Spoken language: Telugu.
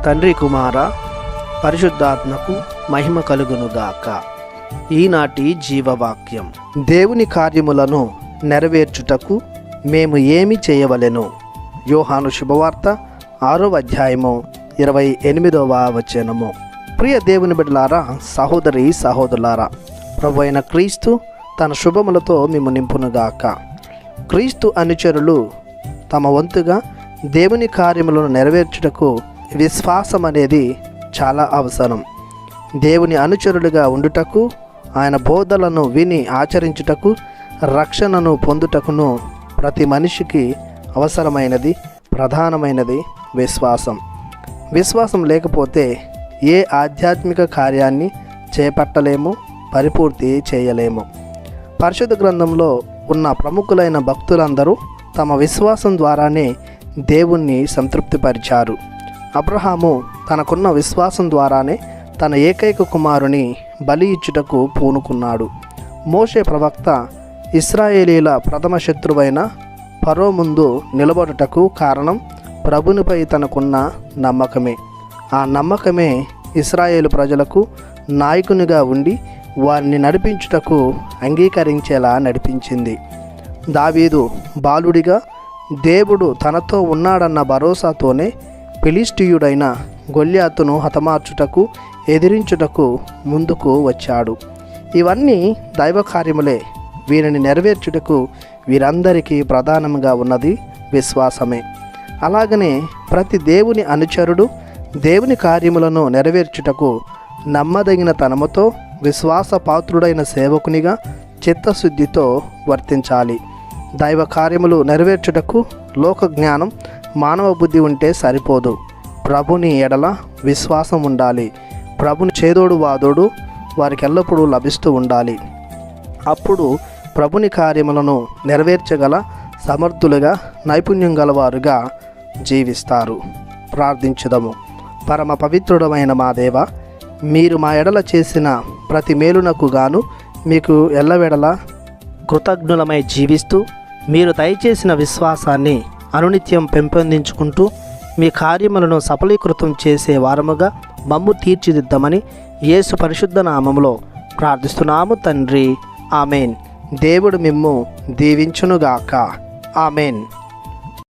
తండ్రి కుమార పరిశుద్ధాత్మకు మహిమ కలుగునుగాక. ఈనాటి జీవవాక్యం. దేవుని కార్యములను నెరవేర్చుటకు మేము ఏమి చేయవలెను? యోహాను శుభవార్త 6వ అధ్యాయము 28వ వచనము. ప్రియ దేవుని బిడ్డలారా, సహోదరి సహోదరులారా, ప్రభు అయిన క్రీస్తు తన శుభములతో మేము నింపునుగాక. క్రీస్తు అనుచరులు తమ వంతుగా దేవుని కార్యములను నెరవేర్చుటకు విశ్వాసం అనేది చాలా అవసరం. దేవుని అనుచరులుగా ఉండుటకు, ఆయన బోధలను విని ఆచరించుటకు, రక్షణను పొందుటకును ప్రతి మనిషికి అవసరమైనది, ప్రధానమైనది విశ్వాసం. విశ్వాసం లేకపోతే ఏ ఆధ్యాత్మిక కార్యాన్ని చేపట్టలేము, పరిపూర్తి చేయలేము. పరిశుద్ధ గ్రంథంలో ఉన్న ప్రముఖులైన భక్తులందరూ తమ విశ్వాసం ద్వారానే దేవుణ్ణి సంతృప్తిపరిచారు. అబ్రహాము తనకున్న విశ్వాసం ద్వారానే తన ఏకైక కుమారుని బలి ఇచ్చుటకు పూనుకున్నాడు. మోషే ప్రవక్త ఇశ్రాయేలీల ప్రథమ శత్రువైన ఫరో ముందు నిలబడుటకు కారణం ప్రభునిపై తనకున్న నమ్మకమే. ఆ నమ్మకమే ఇశ్రాయేలు ప్రజలకు నాయకునిగా ఉండి వారిని నడిపించుటకు అంగీకరించేలా నడిపించింది. దావీదు బాలుడిగా దేవుడు తనతో ఉన్నాడన్న భరోసాతోనే ఫిలిష్తీయుడైన గొల్యాతును హతమార్చుటకు, ఎదిరించుటకు ముందుకు వచ్చాడు. ఇవన్నీ దైవ కార్యములే. వీరిని నెరవేర్చుటకు వీరందరికీ ప్రధానంగా ఉన్నది విశ్వాసమే. అలాగనే ప్రతి దేవుని అనుచరుడు దేవుని కార్యములను నెరవేర్చుటకు నమ్మదగిన తనముతో, విశ్వాసపాత్రుడైన సేవకునిగా చిత్తశుద్ధితో వర్తించాలి. దైవ కార్యములు నెరవేర్చుటకు లోక జ్ఞానం, మానవ బుద్ధి ఉంటే సరిపోదు. ప్రభుని ఎడల విశ్వాసం ఉండాలి. ప్రభుని చేదోడు వాదోడు వారికి ఎల్లప్పుడూ లభిస్తూ ఉండాలి. అప్పుడు ప్రభుని కార్యములను నెరవేర్చగల సమర్థులుగా, నైపుణ్యం గలవారుగా జీవిస్తారు. ప్రార్థించుదము. పరమ పవిత్రుడమైన మా దేవ, మీరు మా ఎడల చేసిన ప్రతి మేలునకు గాను మీకు ఎల్లవెడల కృతజ్ఞులమై జీవిస్తూ, మీరు దయచేసిన విశ్వాసాన్ని అనునిత్యం పెంపొందించుకుంటూ, మీ కార్యములను సఫలీకృతం చేసే వారముగా మమ్ము తీర్చిదిద్దమని యేసు పరిశుద్ధ నామములో ప్రార్థిస్తున్నాము తండ్రి. ఆమెన్. దేవుడు మిమ్ము దీవించునుగాక. ఆమెన్.